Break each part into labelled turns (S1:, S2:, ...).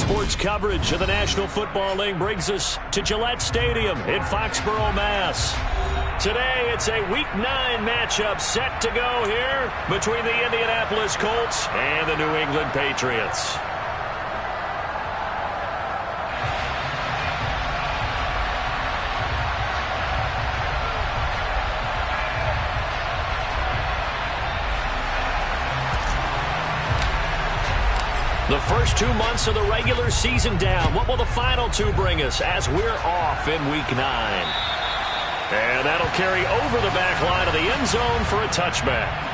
S1: Sports coverage of the National Football League brings us to Gillette Stadium in Foxborough, Mass. Today, it's a Week 9 matchup set to go here between the Indianapolis Colts and the New England Patriots. The first 2 months of the regular season down. What will the final two bring us as we're off in Week 9? And that'll carry over the back line of the end zone for a touchback.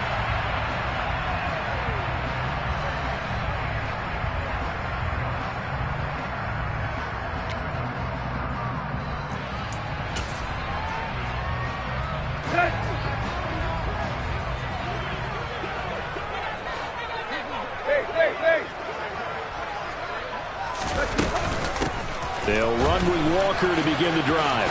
S1: They'll run with Walker to begin the drive.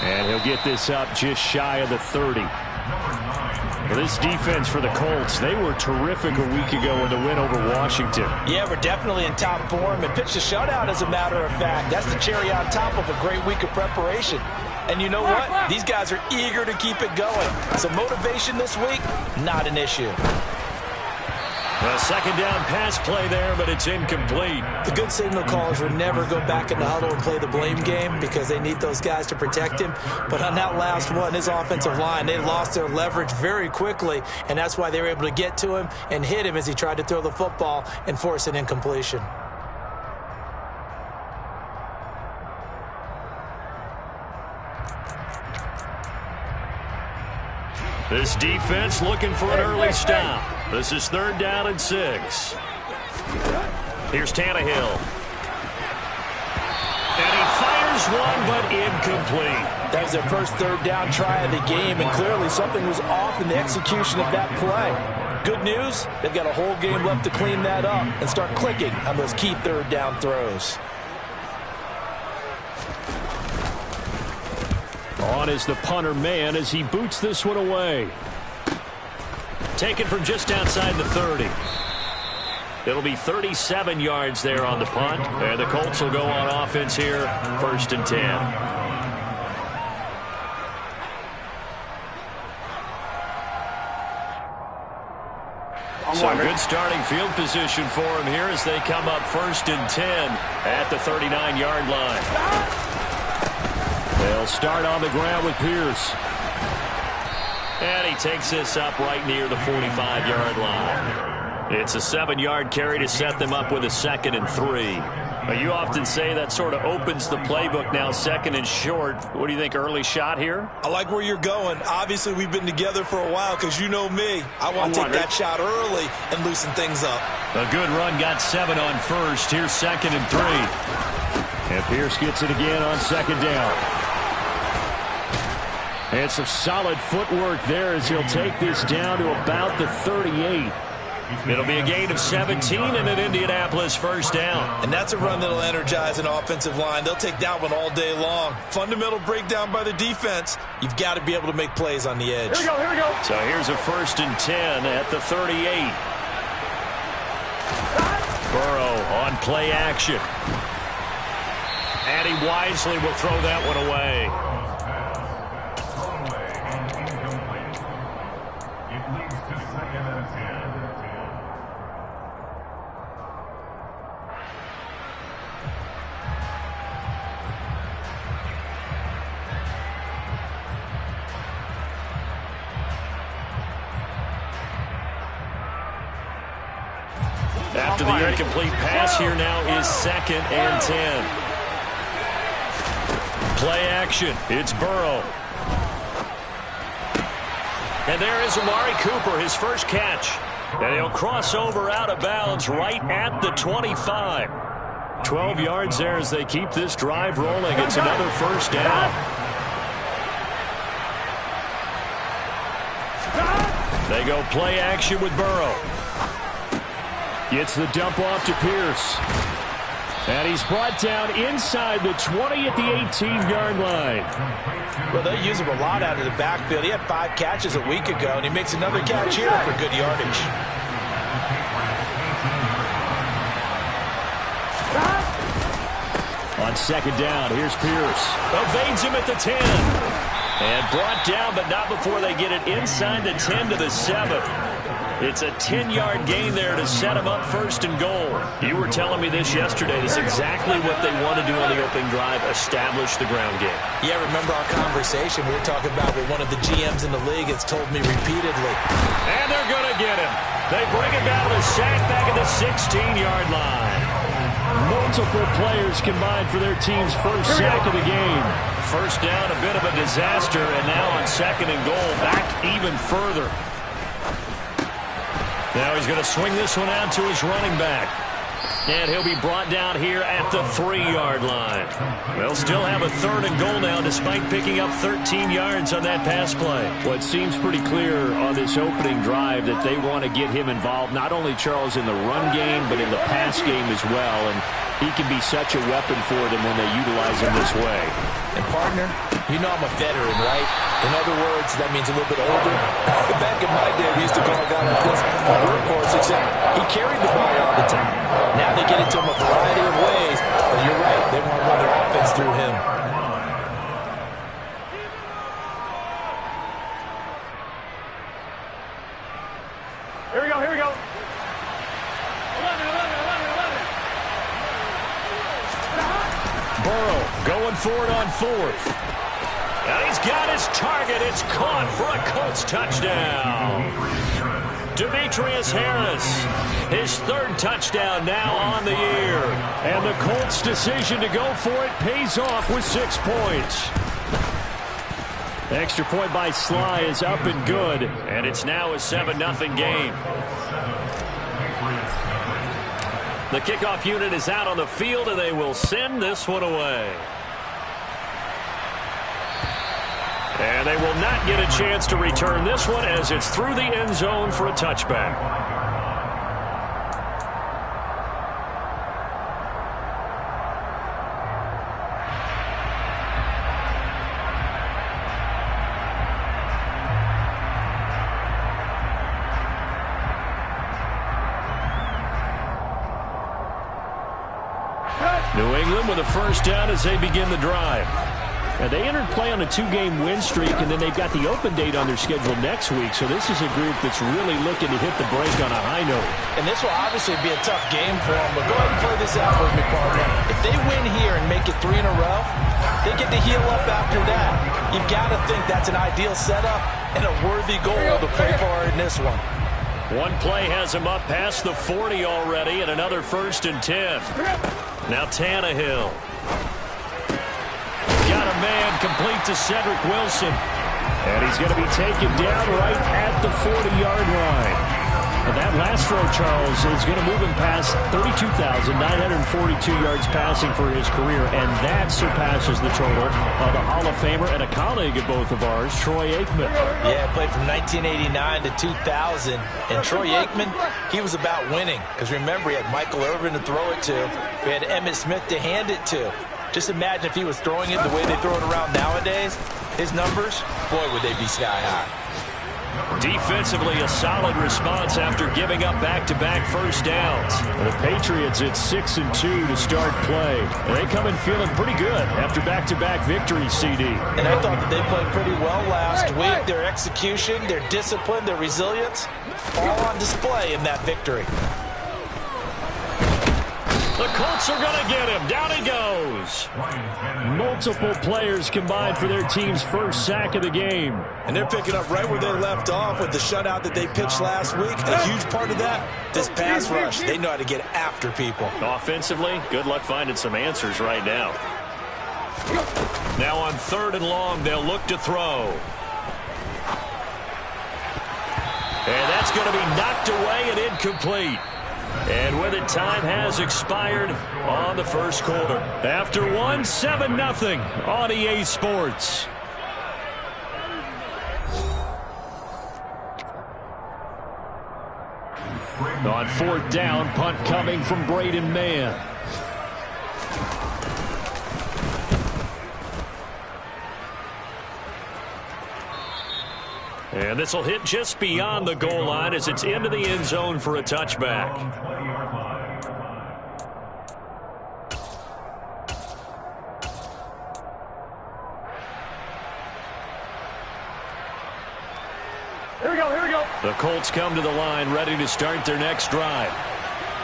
S1: And he'll get this up just shy of the 30. Well, this defense for the Colts, they were terrific a week ago in the win over Washington.
S2: Yeah, we're definitely in top form and pitched a shutout, as a matter of fact. That's the cherry on top of a great week of preparation. And you know what? These guys are eager to keep it going. So motivation this week, not an issue.
S1: A second down pass play there, but it's incomplete.
S2: The good signal callers would never go back in the huddle and play the blame game because they need those guys to protect him. But on that last one, his offensive line, they lost their leverage very quickly, and that's why they were able to get to him and hit him as he tried to throw the football and force an incompletion.
S1: This defense looking for an early stop. This is 3rd down and 6. Here's Tannehill. And he fires one, but incomplete.
S2: That was their first 3rd down try of the game, and clearly something was off in the execution of that play. Good news, they've got a whole game left to clean that up and start clicking on those key 3rd down throws.
S1: On is the punter man as he boots this one away. Taken from just outside the 30. It'll be 37 yards there on the punt. And the Colts will go on offense here, 1st and 10. So good starting field position for him here as they come up 1st and 10 at the 39-yard line. They'll start on the ground with Pierce. And he takes this up right near the 45-yard line. It's a 7-yard carry to set them up with a 2nd and 3. Now, you often say that sort of opens the playbook now, 2nd and short. What do you think, early shot here?
S2: I like where you're going. Obviously, we've been together for a while because you know me. I want to take that shot early and loosen things up.
S1: A good run, got 7 on 1st. Here's 2nd and 3. And Pierce gets it again on 2nd down. And some solid footwork there as he'll take this down to about the 38. It'll be a gain of 17 and an Indianapolis 1st down.
S2: And that's a run that'll energize an offensive line. They'll take that one all day long. Fundamental breakdown by the defense. You've got to be able to make plays on the edge.
S3: Here we go.
S1: So here's a 1st and 10 at the 38. Burrow on play action. And he wisely will throw that one away. After the incomplete pass, here now is 2nd and 10. Play action. It's Burrow. And there is Amari Cooper, his first catch. And he'll cross over out of bounds right at the 25. 12 yards there as they keep this drive rolling. It's another 1st down. They go play action with Burrow. Gets the dump off to Pierce. And he's brought down inside the 20 at the 18-yard line.
S2: Well, they use him a lot out of the backfield. He had 5 catches a week ago, and he makes another catch here for good yardage.
S1: On second down, here's Pierce. Evades him at the 10. And brought down, but not before they get it inside the 10 to the 7. It's a 10-yard gain there to set them up first and goal. You were telling me this yesterday. This is exactly what they want to do on the opening drive, establish the ground game.
S2: Yeah, remember our conversation? We were talking about what one of the GMs in the league has told me repeatedly.
S1: And they're going to get him. They bring him down to the sack back at the 16-yard line. Multiple players combined for their team's first sack of the game. First down, a bit of a disaster, and now on second and goal, back even further. Now he's going to swing this one out to his running back. And he'll be brought down here at the 3-yard line. They'll still have a third and goal now despite picking up 13 yards on that pass play. Well, it seems pretty clear on this opening drive that they want to get him involved, not only, Charles, in the run game, but in the pass game as well. And he can be such a weapon for them when they utilize him this way.
S2: And, partner, you know I'm a veteran, right? In other words, that means a little bit older. Back in my day, we used to call a guy like this a workhorse, except he carried the ball all the time. Now they get into him a variety of ways, but you're right. They want to run their offense through him.
S3: Here we go, here we go. 11.
S1: Burrow going for it on fourth. Now he's got his target. It's caught for a Colts touchdown. Demetrius Harris, his third touchdown now on the year. And the Colts' decision to go for it pays off with 6 points. Extra point by Sly is up and good. And it's now a 7-0 game. The kickoff unit is out on the field, and they will send this one away. And they will not get a chance to return this one as it's through the end zone for a touchback. New England with a first down as they begin the drive. Now, they entered play on a 2-game win streak, and then they've got the open date on their schedule next week. So this is a group that's really looking to hit the break on a high note.
S2: And this will obviously be a tough game for them, but go ahead and play this out with me, partner. If they win here and make it 3 in a row, they get to heal up after that. You've got to think that's an ideal setup and a worthy goal to play for in this one.
S1: One play has him up past the 40 already, and another 1st and 10. Now Tannehill. Got a man complete to Cedric Wilson. And he's going to be taken down right at the 40-yard line. And that last throw, Charles, is going to move him past 32,942 yards passing for his career. And that surpasses the total of the Hall of Famer and a colleague of both of ours, Troy Aikman.
S2: Yeah, played from 1989 to 2000. And Troy Aikman, he was about winning. Because remember, he had Michael Irvin to throw it to. We had Emmitt Smith to hand it to. Just imagine if he was throwing it the way they throw it around nowadays. His numbers, boy, would they be sky high.
S1: Defensively, a solid response after giving up back-to-back first downs. The Patriots at 6-2 to start play. They come in feeling pretty good after back-to-back victories, CD.
S2: And I thought that they played pretty well last week. Their execution, their discipline, their resilience, all on display in that victory.
S1: The Colts are going to get him. Down he goes. Multiple players combined for their team's first sack of the game.
S2: And they're picking up right where they left off with the shutout that they pitched last week. A huge part of that, this pass rush. They know how to get after people.
S1: Offensively, good luck finding some answers right now. Now on 3rd and long, they'll look to throw. And that's going to be knocked away and incomplete. And with it, time has expired on the first quarter. After one, 7-0 on EA Sports. On 4th down, punt coming from Braden Mann. And this will hit just beyond the goal line as it's into the end zone for a touchback.
S3: Here we go, here we go.
S1: The Colts come to the line ready to start their next drive.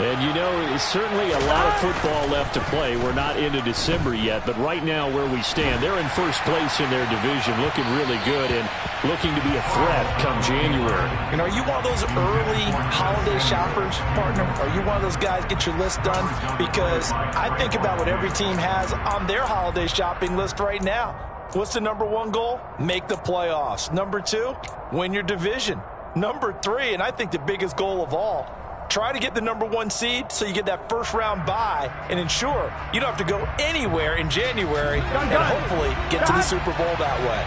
S1: And, you know, it's certainly a lot of football left to play. We're not into December yet, but right now where we stand, they're in first place in their division, looking really good and looking to be a threat come January.
S2: And are you one of those early holiday shoppers, partner? Are you one of those guys get your list done? Because I think about what every team has on their holiday shopping list right now. What's the number one goal? Make the playoffs. Number two, win your division. Number three, and I think the biggest goal of all, try to get the number one seed so you get that first round bye and ensure you don't have to go anywhere in January and hopefully get to the Super Bowl that way.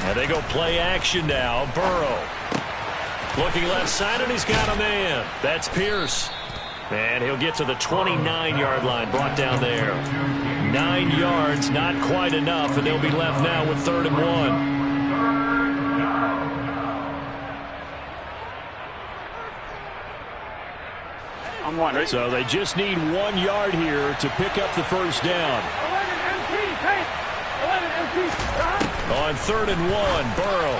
S1: And they go play action now. Burrow looking left side, and he's got a man. That's Pierce. And he'll get to the 29-yard line, brought down there. 9 yards, not quite enough, and they'll be left now with 3rd and 1. So they just need 1 yard here to pick up the first down.
S3: 11
S1: On 3rd and 1, Burrow.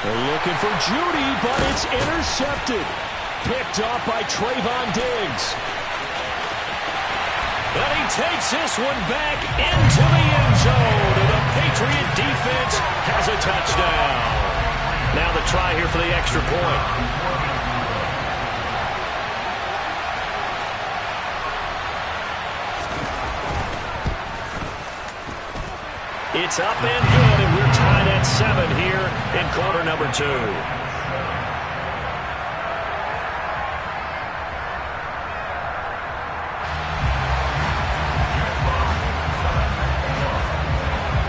S1: They're looking for Judy, but it's intercepted. Picked off by Trayvon Diggs. And he takes this one back into the end zone. And the Patriot defense has a touchdown. Now the try here for the extra point. It's up and good, and we're tied at 7 here in quarter number 2.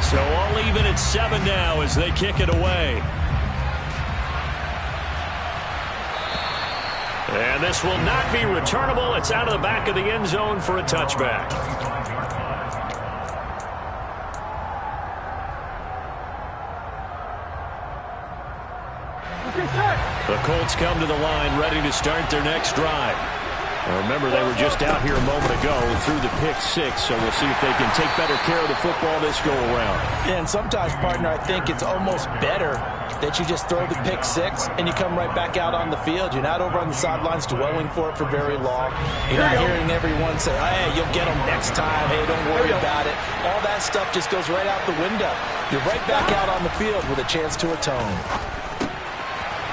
S1: So all even at 7 now as they kick it away. And this will not be returnable. It's out of the back of the end zone for a touchback. The Colts come to the line ready to start their next drive. Now remember, they were just out here a moment ago through the pick 6, so we'll see if they can take better care of the football this go-around.
S2: Yeah, and sometimes, partner, I think it's almost better that you just throw the pick 6 and you come right back out on the field. You're not over on the sidelines dwelling for it for very long. You're not hearing everyone say, hey, you'll get them next time. Hey, don't worry about it. All that stuff just goes right out the window. You're right back out on the field with a chance to atone.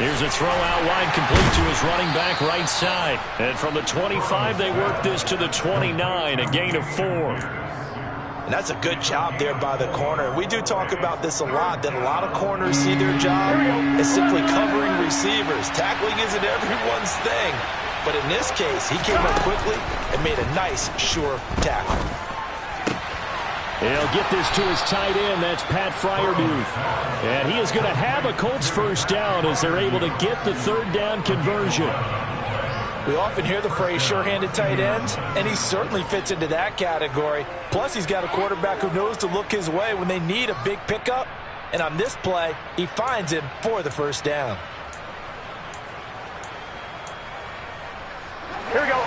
S1: Here's a throw out wide, complete to his running back right side. And from the 25, they work this to the 29, a gain of 4.
S2: And that's a good job there by the corner. We do talk about this a lot, that a lot of corners see their job as simply covering receivers. Tackling isn't everyone's thing. But in this case, he came up quickly and made a nice, sure tackle.
S1: He'll get this to his tight end. That's Pat Fryermuth. And he is going to have a Colts first down as they're able to get the 3rd down conversion.
S2: We often hear the phrase sure-handed tight ends, and he certainly fits into that category. Plus, he's got a quarterback who knows to look his way when they need a big pickup. And on this play, he finds him for the first down.
S3: Here we go.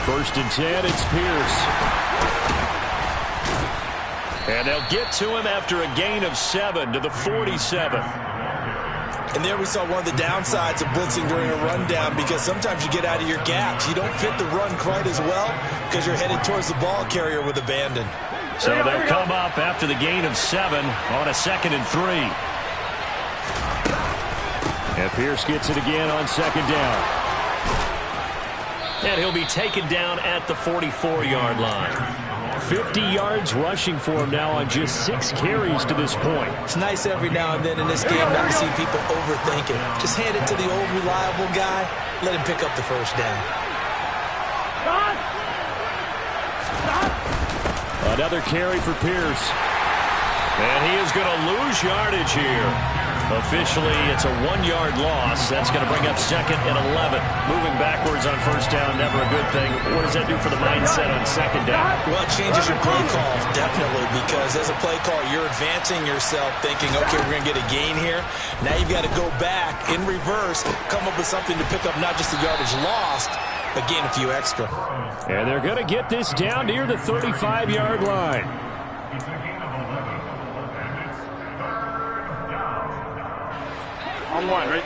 S1: 1st and 10, it's Pierce. And they'll get to him after a gain of 7 to the 47.
S2: And there we saw one of the downsides of blitzing during a rundown, because sometimes you get out of your gaps. You don't fit the run quite as well because you're headed towards the ball carrier with abandon.
S1: So they'll come up after the gain of 7 on a 2nd and 3. And Pierce gets it again on 2nd down. And he'll be taken down at the 44-yard line. 50 yards rushing for him now on just 6 carries to this point.
S2: It's nice every now and then in this game not to see people overthink it. Just hand it to the old reliable guy. Let him pick up the first down.
S1: Another carry for Pierce. And he is going to lose yardage here. Officially, it's a 1-yard loss. That's going to bring up 2nd and 11. Moving backwards on first down, never a good thing. What does that do for the mindset on 2nd down?
S2: Well, it changes your play call, definitely, because as a play call, you're advancing yourself thinking, okay, we're going to get a gain here. Now you've got to go back in reverse, come up with something to pick up not just the yardage lost, but gain a few extra.
S1: And they're going to get this down near the 35-yard line.
S3: On one, right?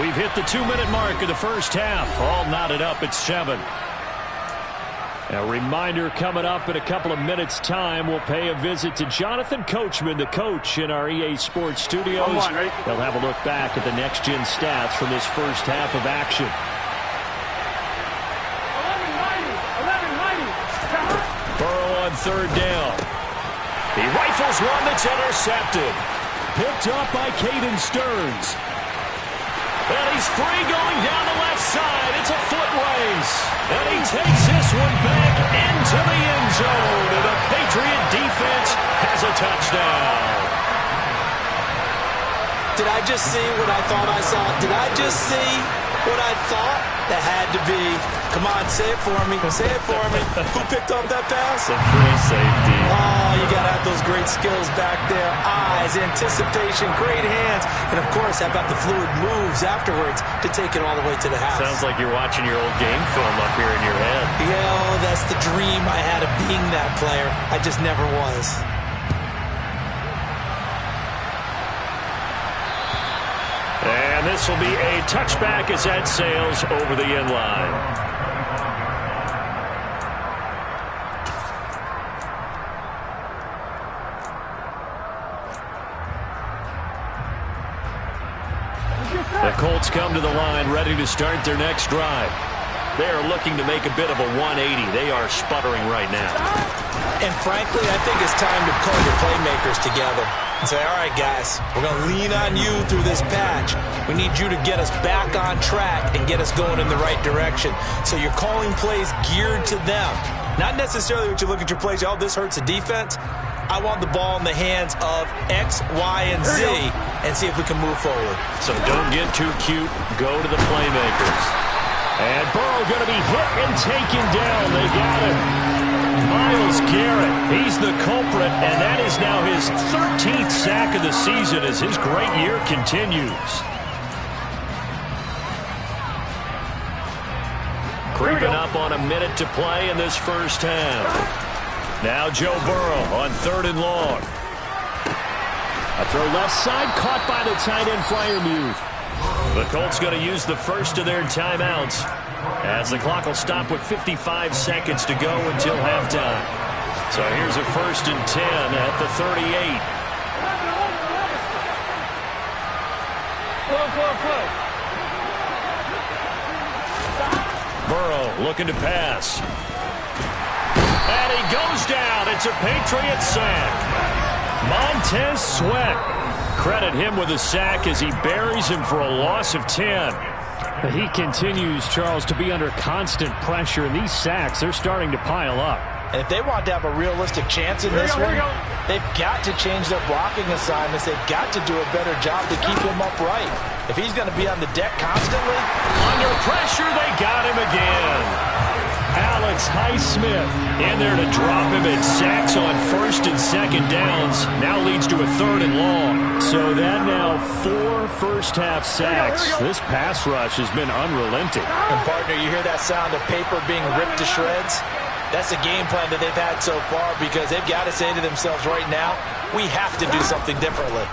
S1: We've hit the 2-minute mark of the first half. All knotted up at 7. A reminder, coming up in a couple of minutes' time, we'll pay a visit to Jonathan Coachman, the coach in our EA Sports studios. They'll have a look back at the next-gen stats from this first half of action.
S3: 11-90.
S1: Burrow on third down. He rifles one that's intercepted. Picked up by Caden Stearns. And he's free going down the left side. It's a foot race. And he takes this one back into the end zone. And the Patriot defense has a touchdown.
S2: Did I just see what I thought I saw? Did I just see what I thought? That had to be. Come on, say it for me. Say it for me. Who picked up that pass?
S1: A free safety.
S2: Oh, you got to have those great skills back there. Eyes, anticipation, great hands. And, of course, how about the fluid moves afterwards to take it all the way to the house?
S1: Sounds like you're watching your old game film up here in your head.
S2: Yeah, that's the dream I had of being that player. I just never was.
S1: And this will be a touchback as that sails over the end line. The Colts come to the line ready to start their next drive. They are looking to make a bit of a 180. They are sputtering right now.
S2: And frankly, I think it's time to call your playmakers together and say, all right, guys, we're going to lean on you through this patch. We need you to get us back on track and get us going in the right direction. So you're calling plays geared to them. Not necessarily what you look at your plays, oh, this hurts the defense. I want the ball in the hands of X, Y, and Z and see if we can move forward.
S1: So don't get too cute. Go to the playmakers. And Burrow going to be hit and taken down. They got him. Myles Garrett, he's the culprit, and that is now his 13th sack of the season as his great year continues. Creeping up on a minute to play in this first half. Now Joe Burrow on third and long. A throw left side, caught by the tight end Freiermuth. The Colts going to use the first of their timeouts as the clock will stop with 55 seconds to go until halftime. So here's a 1st and 10 at the 38. Burrow looking to pass. And he goes down. It's a Patriot sack. Montez Sweat. Credit him with a sack as he buries him for a loss of 10.
S4: He continues, Charles, to be under constant pressure, and these sacks, they're starting to pile up.
S2: And if they want to have a realistic chance in this one, they've got to change their blocking assignments. They've got to do a better job to keep him upright. If he's going to be on the deck constantly,
S1: under pressure, they got him again. Alex Highsmith in there to drop him at sacks on 1st and 2nd downs. Now leads to a 3rd and long.
S4: So that now 4 first-half sacks. This pass rush has been unrelenting.
S2: And, partner, you hear that sound of paper being ripped to shreds? That's the game plan that they've had so far because they've got to say to themselves right now, we have to do something differently.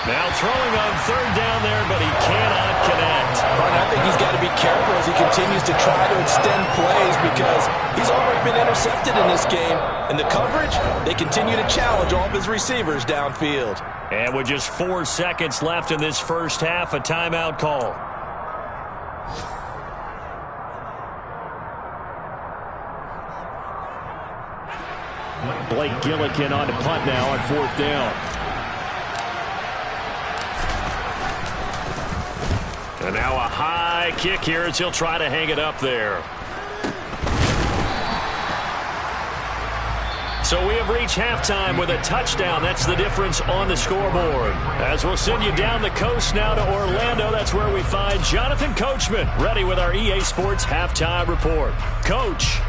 S1: Now throwing on 3rd down there, but he cannot connect.
S2: I think he's got to be careful as he continues to try to extend plays because he's already been intercepted in this game. And the coverage, they continue to challenge all of his receivers downfield.
S1: And with just 4 seconds left in this first half, a timeout call.
S4: Blake Gillikin on to punt now on 4th down.
S1: And now a high kick here as he'll try to hang it up there. So we have reached halftime with a touchdown. That's the difference on the scoreboard. As we'll send you down the coast now to Orlando, that's where we find Jonathan Coachman, ready with our EA Sports halftime report. Coach.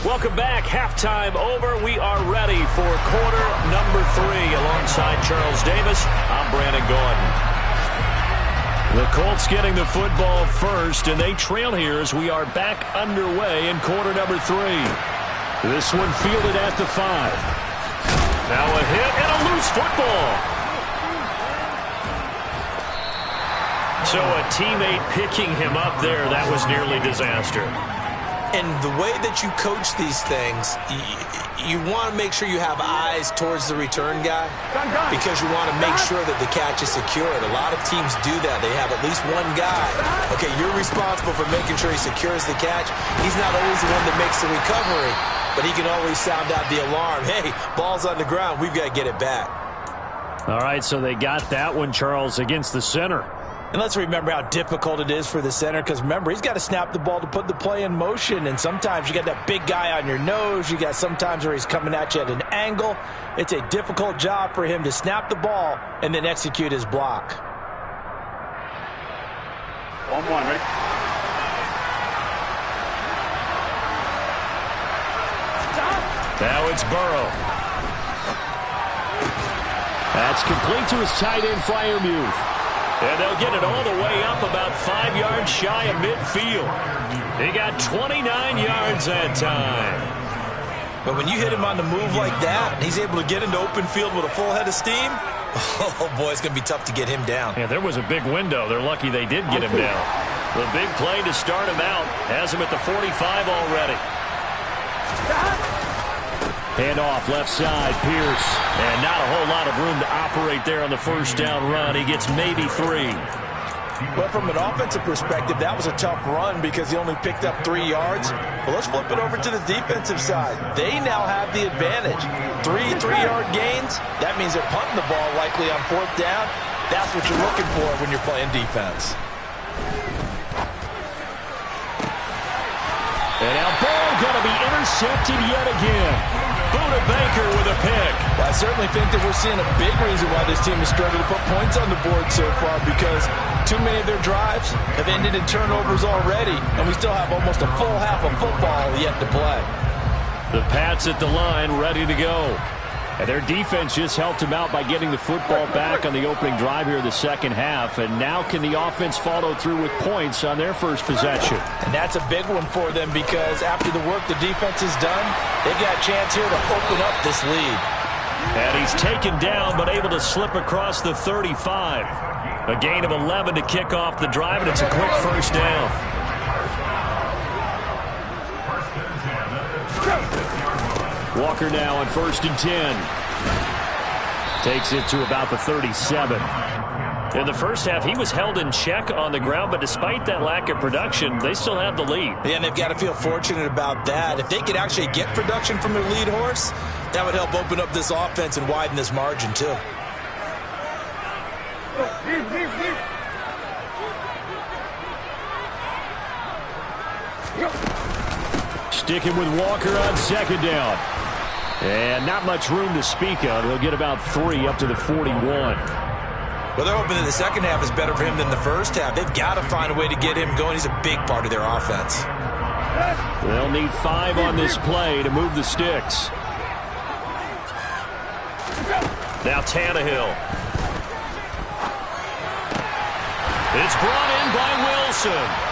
S1: Welcome back. Halftime over. We are ready for quarter number 3. Alongside Charles Davis, I'm Brandon Gordon. The Colts getting the football first, and they trail here as we are back underway in quarter number 3. This one fielded at the 5. Now a hit and a loose football. So a teammate picking him up there, that was nearly disaster.
S2: And the way that you coach these things, you want to make sure you have eyes towards the return guy because you want to make sure that the catch is secured. A lot of teams do that. They have at least one guy. Okay, you're responsible for making sure he secures the catch. He's not always the one that makes the recovery, but he can always sound out the alarm. Hey, ball's on the ground. We've got to get it back.
S4: All right, so they got that one, Charles, against the center.
S2: And let's remember how difficult it is for the center because, remember, he's got to snap the ball to put the play in motion. And sometimes you got that big guy on your nose. You got sometimes where he's coming at you at an angle. It's a difficult job for him to snap the ball and then execute his block.
S3: 1-1, ready?
S1: Now it's Burrow. That's complete to his tight end, Freiermuth. And they'll get it all the way up about 5 yards shy of midfield. He got 29 yards that time.
S2: But when you hit him on the move like that, and he's able to get into open field with a full head of steam, oh, boy, it's going to be tough to get him down.
S1: Yeah, there was a big window. They're lucky they did get him down. The big play to start him out has him at the 45 already. Hand off left side, Pierce. And not a whole lot of room to operate there on the first down run. He gets maybe 3.
S2: Well, from an offensive perspective, that was a tough run because he only picked up 3 yards. Well, let's flip it over to the defensive side. They now have the advantage. 3 3-yard gains. That means they're punting the ball likely on 4th down. That's what you're looking for when you're playing defense.
S1: And now ball going to be intercepted yet again. Buda Baker with a pick.
S2: Well, I certainly think that we're seeing a big reason why this team has struggled to put points on the board so far because too many of their drives have ended in turnovers already, and we still have almost a full half of football yet to play.
S1: The Pats at the line ready to go. And their defense just helped him out by getting the football back on the opening drive here in the second half. And now can the offense follow through with points on their first possession?
S2: And that's a big one for them because after the work the defense has done, they've got a chance here to open up this lead.
S1: And he's taken down but able to slip across the 35. A gain of 11 to kick off the drive, and it's a quick first down. Walker now on 1st and 10. Takes it to about the 37. In the first half, he was held in check on the ground, but despite that lack of production, they still have the lead.
S2: Yeah, and they've got to feel fortunate about that. If they could actually get production from their lead horse, that would help open up this offense and widen this margin, too.
S1: Sticking with Walker on 2nd down. And not much room to speak of. He'll get about 3 up to the 41.
S2: Well, they're hoping that the second half is better for him than the first half. They've got to find a way to get him going. He's a big part of their offense.
S1: They'll need 5 on this play to move the sticks. Now Tannehill. It's brought in by Wilson.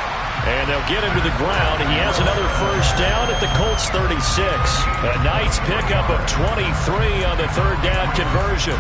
S1: And they'll get him to the ground. He has another first down at the Colts 36. A nice pickup of 23 on the 3rd down conversion.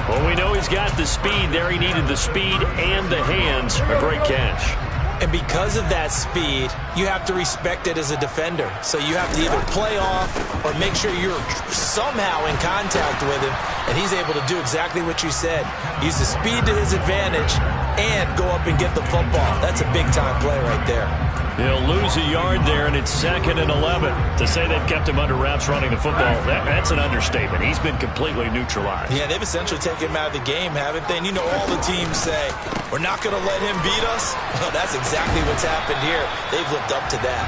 S1: Well, we know he's got the speed there. He needed the speed and the hands. A great catch.
S2: And because of that speed, you have to respect it as a defender. So you have to either play off or make sure you're somehow in contact with him. And he's able to do exactly what you said. Use the speed to his advantage and go up and get the football. That's a big-time play right there.
S1: He'll lose a yard there, and it's 2nd and 11. To say they've kept him under wraps running the football, that's an understatement. He's been completely neutralized.
S2: Yeah, they've essentially taken him out of the game, haven't they? And you know all the teams say, we're not going to let him beat us. Well, that's exactly what's happened here. They've lived up to that.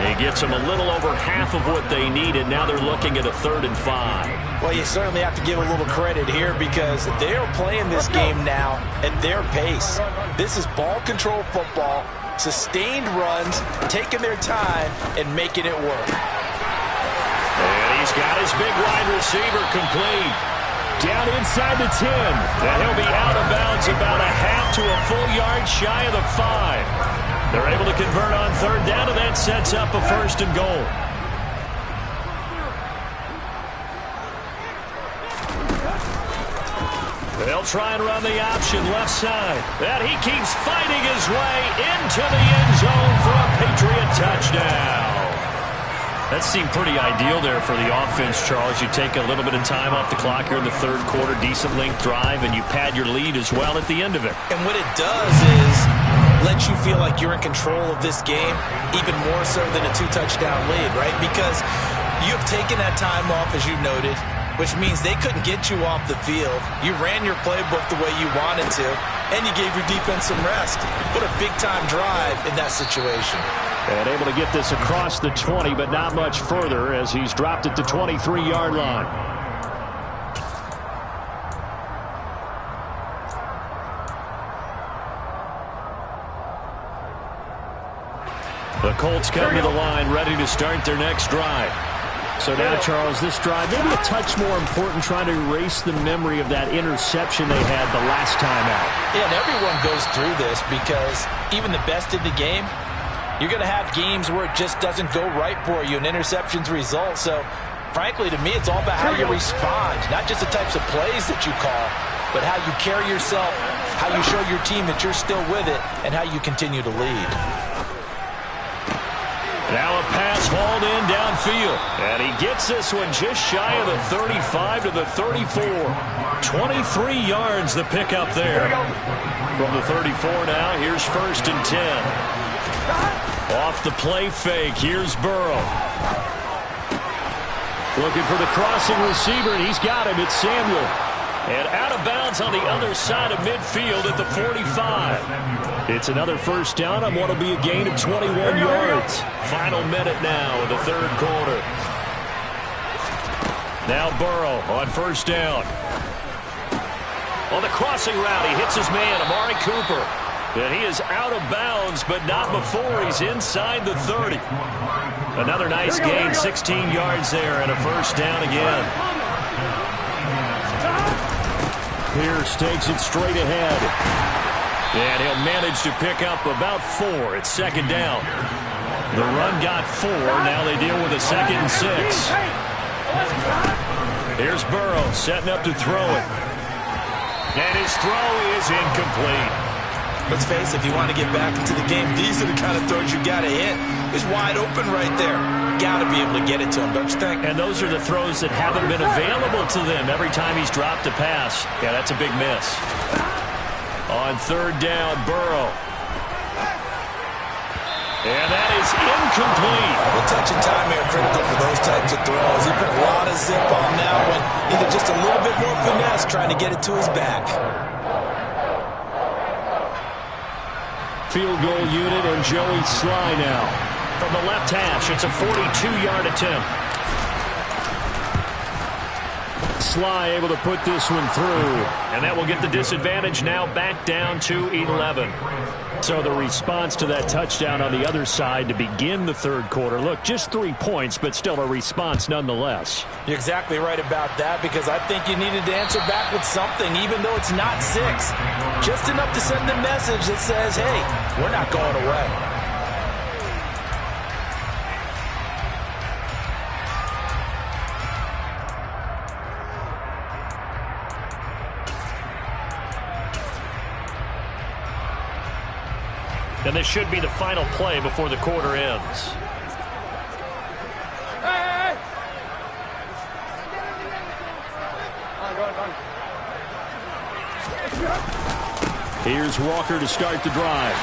S1: He gets them a little over half of what they needed. Now they're looking at a 3rd and 5.
S2: Well, you certainly have to give a little credit here because they're playing this game now at their pace. This is ball control football. sustained runs, taking their time, and making it work.
S1: And he's got his big wide receiver complete.
S4: Down inside the 10.
S1: And he'll be out of bounds about a half to a full yard shy of the 5. They're able to convert on third down, and that sets up a first and goal. They'll try and run the option left side. And he keeps fighting his way into the end zone for a Patriot touchdown. That seemed pretty ideal there for the offense, Charles. You take a little bit of time off the clock here in the third quarter, decent length drive, and you pad your lead as well at the end of it.
S2: And what it does is let you feel like you're in control of this game, even more so than a 2-touchdown lead, right? Because you've taken that time off, as you noted, which means they couldn't get you off the field. You ran your playbook the way you wanted to, and you gave your defense some rest. What a big-time drive in that situation.
S4: And able to get this across the 20, but not much further as he's dropped it to 23-yard line.
S1: The Colts come to the line, ready to start their next drive.
S4: So now, Charles, this drive maybe a touch more important, trying to erase the memory of that interception they had the last time out.
S2: Yeah, and everyone goes through this because even the best in the game, you're going to have games where it just doesn't go right for you, and interceptions result. So, frankly, to me, it's all about how you respond, not just the types of plays that you call, but how you carry yourself, how you show your team that you're still with it, and how you continue to lead.
S1: Now a pass hauled in downfield. And he gets this one just shy of the 35 to the 34. 23 yards the pickup there. From the 34 now, here's first and 10. Off the play fake, here's Burrow.
S4: Looking for the crossing receiver, and he's got him. It's Samuel.
S1: And out of bounds on the other side of midfield at the 45. It's another first down on what will be a gain of 21 yards. Final minute now of the third quarter. Now Burrow on first down. On the crossing route, he hits his man, Amari Cooper. And he is out of bounds, but not before he's inside the 30. Another nice gain, 16 yards there, and a first down again.
S4: Pierce takes it straight ahead.
S1: And he'll manage to pick up about 4 at second down. The run got 4. Now they deal with a 2nd and 6. Here's Burrow setting up to throw it. And his throw is incomplete.
S2: Let's face it, if you want to get back into the game, these are the kind of throws you got to hit. He's wide open right there. Got to be able to get it to him, don't you think?
S1: And those are the throws that haven't been available to them every time he's dropped a pass. Yeah, that's a big miss. On third down, Burrow. And that is incomplete.
S2: Well, touch and time are critical for those types of throws. He put a lot of zip on that one. Either just a little bit more finesse trying to get it to his back.
S4: Field goal unit and Joey Sly now.
S1: From the left hash, it's a 42-yard attempt.
S4: Sly able to put this one through.
S1: And that will get the disadvantage now back down to 11.
S4: So the response to that touchdown on the other side to begin the third quarter. Look, just 3 points, but still a response nonetheless.
S2: You're exactly right about that, because I think you needed to answer back with something, even though it's not 6. Just enough to send a message that says, hey, we're not going away.
S1: And this should be the final play before the quarter ends.
S3: Hey!
S4: Here's Walker to start the drive.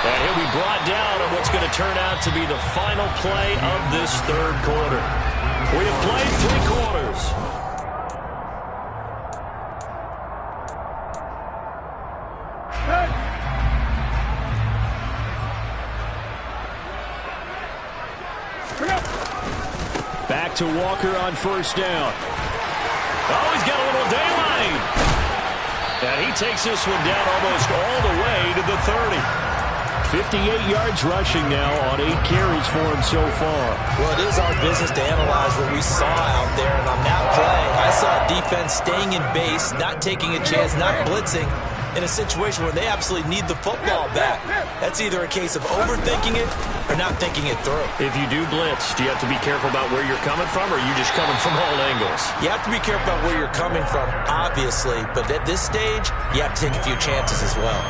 S1: And he'll be brought down on what's going to turn out to be the final play of this third quarter. We have played 3 quarters.
S4: Back to Walker on first down.
S1: Oh, he's got a little daylight. And he takes this one down almost all the way to the 30. 58 yards rushing now on 8 carries for him so far.
S2: Well, it is our business to analyze what we saw out there. And on that play, I saw defense staying in base, not taking a chance, not blitzing, in a situation where they absolutely need the football back. That's either a case of overthinking it or not thinking it through.
S1: If you do blitz, do you have to be careful about where you're coming from, or are you just coming from all angles?
S2: You have to be careful about where you're coming from, obviously. But at this stage, you have to take a few chances as well.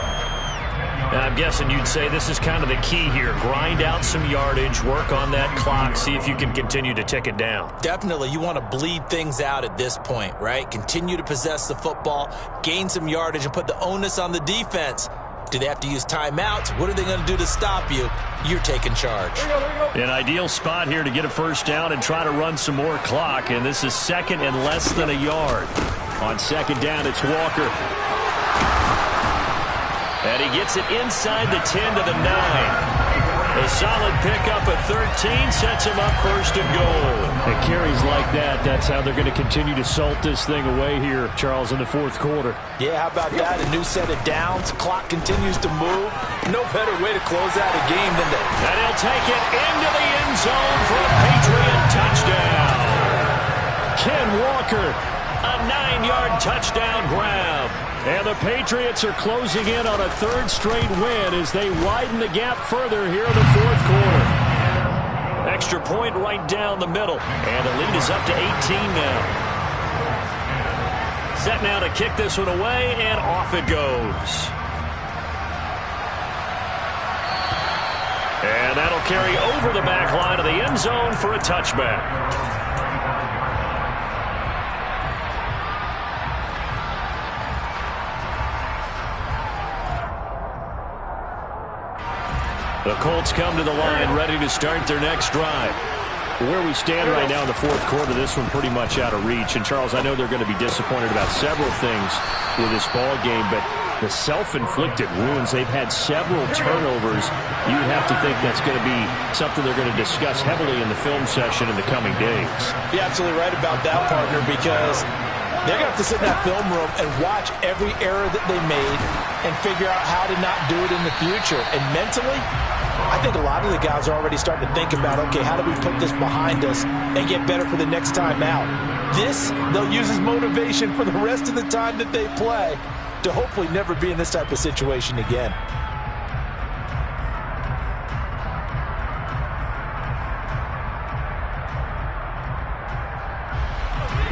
S1: And I'm guessing you'd say this is kind of the key here. Grind out some yardage, work on that clock, see if you can continue to tick it down.
S2: Definitely. You want to bleed things out at this point, right? Continue to possess the football, gain some yardage, and put the onus on the defense. Do they have to use timeouts? What are they going to do to stop you? You're taking charge.
S1: An ideal spot here to get a first down and try to run some more clock. And this is second and less than a yard. On second down, it's Walker. And he gets it inside the 10 to the 9. A solid pickup at 13 sets him up first and goal.
S4: And carries like that, that's how they're going to continue to salt this thing away here, Charles, in the fourth quarter.
S2: Yeah, how about that? A new set of downs. Clock continues to move. No better way to close out a game than to...
S1: And he'll take it into the end zone for a Patriot touchdown.
S4: Ken Walker.
S1: A 9-yard touchdown grab.
S4: And the Patriots are closing in on a third straight win as they widen the gap further here in the fourth quarter.
S1: Extra point right down the middle. And the lead is up to 18 now. Set now to kick this one away, and off it goes. And that'll carry over the back line of the end zone for a touchback. The Colts come to the line ready to start their next drive.
S4: Where we stand right now in the fourth quarter, this one pretty much out of reach. And, Charles, I know they're going to be disappointed about several things with this ball game, but the self-inflicted wounds, they've had several turnovers. You would have to think that's going to be something they're going to discuss heavily in the film session in the coming days.
S2: You're absolutely right about that, partner, because they're going to have to sit in that film room and watch every error that they made and figure out how to not do it in the future. And mentally, I think a lot of the guys are already starting to think about, okay, how do we put this behind us and get better for the next time out? This, they'll use as motivation for the rest of the time that they play to hopefully never be in this type of situation again.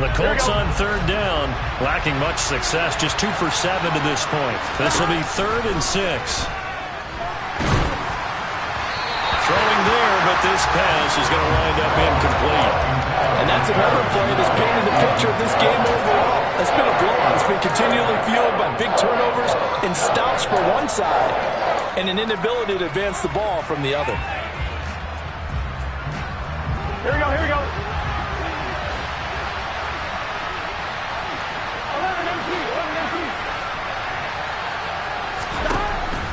S1: The Colts on third down, lacking much success, just 2 for 7 to this point. This will be 3rd and 6. Throwing there, but this pass is going to wind up incomplete.
S2: And that's another play that's painted the picture of this game overall. It's been a blowout. It's been continually fueled by big turnovers and stops for one side and an inability to advance the ball from the other.
S3: Here we go, here we go.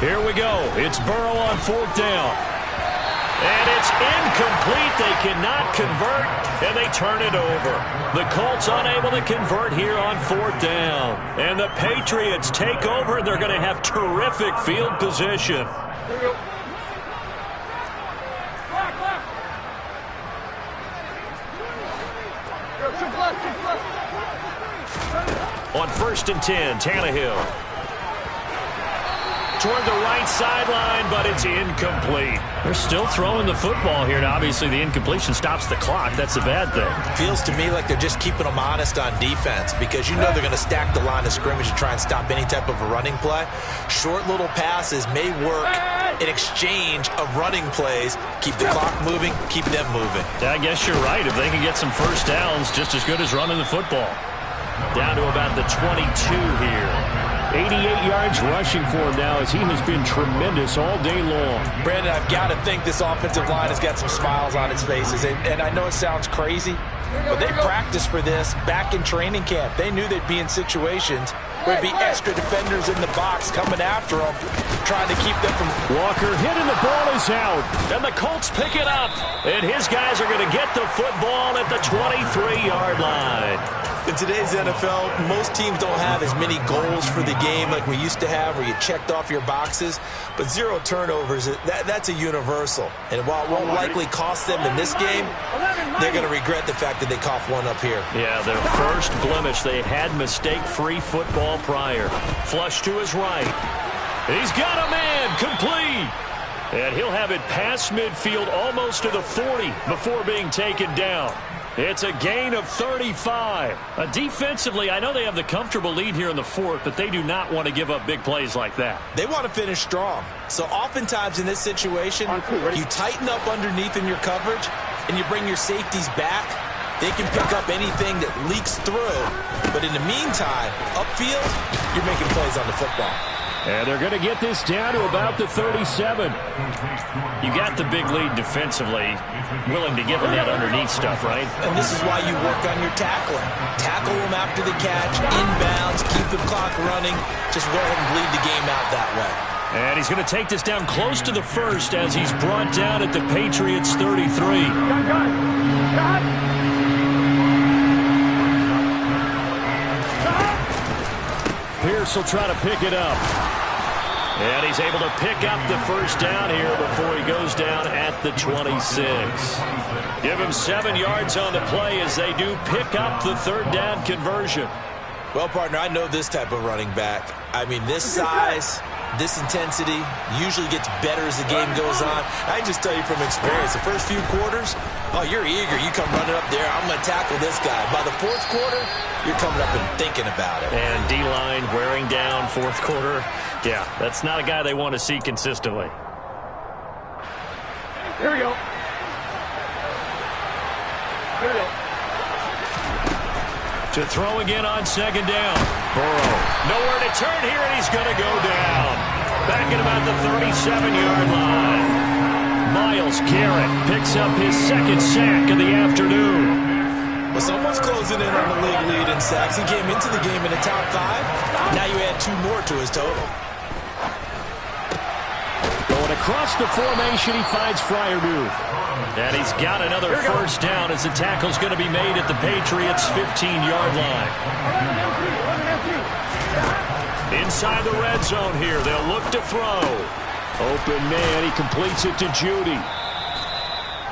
S1: Here we go. It's Burrow on 4th down. And it's incomplete. They cannot convert, and they turn it over. The Colts unable to convert here on 4th down. And the Patriots take over. They're going to have terrific field position.
S3: Here we go. Black, black.
S1: On 1st and 10, Tannehill. Toward the right sideline, but it's incomplete. They're still throwing the football here, and obviously the incompletion stops the clock. That's a bad thing.
S2: Feels to me like they're just keeping them honest on defense because you know they're going to stack the line of scrimmage and try and stop any type of a running play. Short little passes may work in exchange of running plays. Keep the clock moving, keep them moving.
S1: I guess you're right. If they can get some first downs, just as good as running the football. Down to about the 22 here.
S4: 88 yards rushing for him now as he has been tremendous all day long.
S2: Brandon, I've got to think this offensive line has got some smiles on its faces. And I know it sounds crazy, but they practiced for this back in training camp. They knew they'd be in situations where there'd be extra defenders in the box coming after them, trying to keep them from...
S4: Walker hit and the ball is out.
S1: And the Colts pick it up. And his guys are going to get the football at the 23-yard line.
S2: In today's NFL, most teams don't have as many goals for the game like we used to have, where you checked off your boxes. But 0 turnovers, that's a universal. And while it won't likely cost them in this game, they're going to regret the fact that they coughed one up here.
S1: Yeah, their first blemish. They had mistake-free football prior. Flush to his right. He's got a man, complete. And he'll have it past midfield almost to the 40 before being taken down. It's a gain of 35. Defensively, I know they have the comfortable lead here in the fourth, but they do not want to give up big plays like that.
S2: They want to finish strong. So oftentimes in this situation, you tighten up underneath in your coverage, and you bring your safeties back. They can pick up anything that leaks through. But in the meantime, upfield, you're making plays on the football.
S1: And they're going to get this down to about the 37. You got the big lead defensively, willing to give them that underneath stuff, right?
S2: And this is why you work on your tackling. Tackle them after the catch, inbounds, keep the clock running. Just go ahead and bleed the game out that way.
S1: And he's going to take this down close to the first as he's brought down at the Patriots' 33. Pierce will try to pick it up. And he's able to pick up the first down here before he goes down at the 26. Give him 7 yards on the play as they do pick up the third down conversion.
S2: Well, partner, I know this type of running back. I mean, this size, this intensity usually gets better as the game goes on. I can just tell you from experience, the first few quarters, oh, you're eager. You come running up there, I'm going to tackle this guy. By the fourth quarter, you're coming up and thinking about it.
S1: And D-line wearing down fourth quarter. Yeah, that's not a guy they want to see consistently.
S3: Here we go. Here we go.
S1: To throw again on second down. Burrow. Nowhere to turn here, and he's going to go down. Back at about the 37-yard line. Myles Garrett picks up his second sack of the afternoon.
S2: Well, someone's closing in on the league lead in sacks. He came into the game in the top 5. Now you add 2 more to his total.
S1: Going across the formation, he finds Freiermuth. And he's got another first down as the tackle's going to be made at the Patriots' 15-yard line. Inside the red zone here, they'll look to throw. Open man, he completes it to Judy.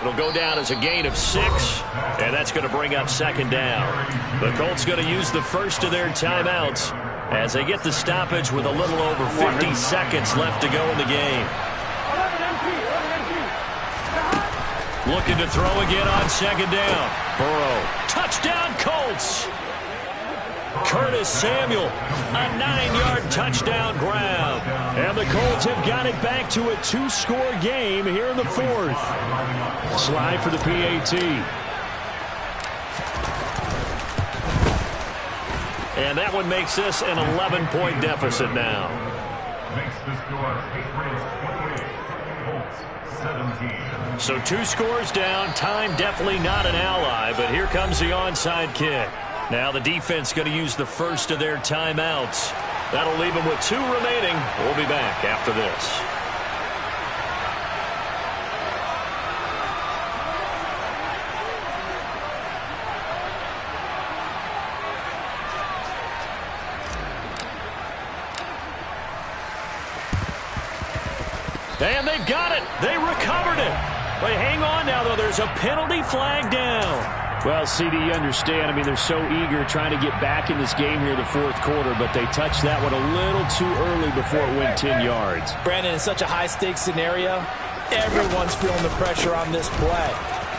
S1: It'll go down as a gain of 6, and that's going to bring up second down. The Colts going to use the first of their timeouts as they get the stoppage with a little over 50 seconds left to go in the game. Looking to throw again on second down. Burrow. Touchdown, Colts. Curtis Samuel, a 9-yard touchdown grab. And the Colts have got it back to a 2-score game here in the fourth. Slide for the PAT. And that one makes this an 11-point deficit now.
S5: Makes the score Patriots 28, Colts 17.
S1: So 2 scores down. Time definitely not an ally, but here comes the onside kick. Now the defense going to use the first of their timeouts. That'll leave them with 2 remaining. We'll be back after this. And they've got it. They recovered it. But hang on now, though. There's a penalty flag down.
S4: Well, CD, you understand. I mean, they're so eager trying to get back in this game here in the fourth quarter, but they touched that one a little too early before it went 10 yards.
S2: Brandon, in such a high-stakes scenario, everyone's feeling the pressure on this play.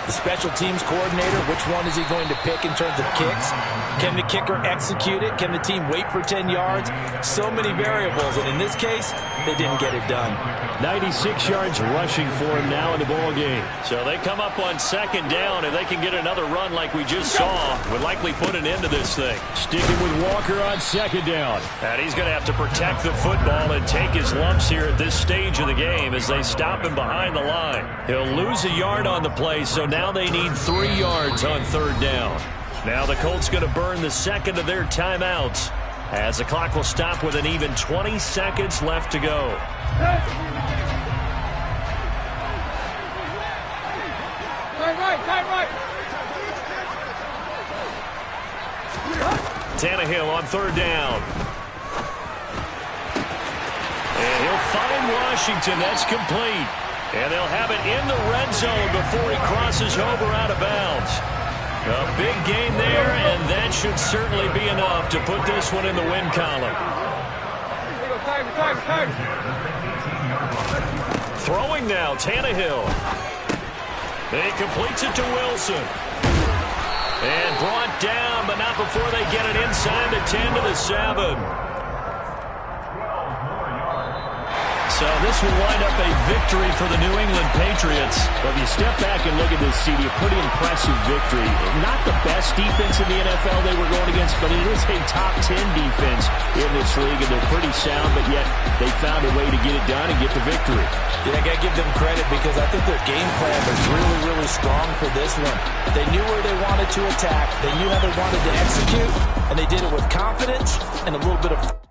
S2: The special teams coordinator, which one is he going to pick in terms of kicks? Can the kicker execute it? Can the team wait for 10 yards? So many variables, and in this case, they didn't get it done.
S4: 96 yards rushing for him now in the ball game.
S1: So they come up on second down, and they can get another run like we just saw. Would likely put an end to this thing.
S4: Sticking with Walker on second down.
S1: And he's going to have to protect the football and take his lumps here at this stage of the game as they stop him behind the line. He'll lose a yard on the play, so now they need 3 yards on third down. Now the Colts going to burn the second of their timeouts as the clock will stop with an even 20 seconds left to go.
S3: Time right.
S1: Tannehill on third down. And he'll find Washington. That's complete. And they'll have it in the red zone before he crosses over out of bounds. A big gain there, and that should certainly be enough to put this one in the win column. Throwing now, Tannehill. He completes it to Wilson. And brought down, but not before they get it inside the 10 to the 7. So this will wind up a victory for the New England Patriots.
S4: Well, if you step back and look at this, CD, a pretty impressive victory. Not the best defense in the NFL they were going against, but it is a top 10 defense in this league, and they're pretty sound, but yet they found a way to get it done and get the victory.
S2: Yeah, I got to give them credit because I think their game plan was really, really strong for this one. They knew where they wanted to attack. They knew how they wanted to execute, and they did it with confidence and a little bit of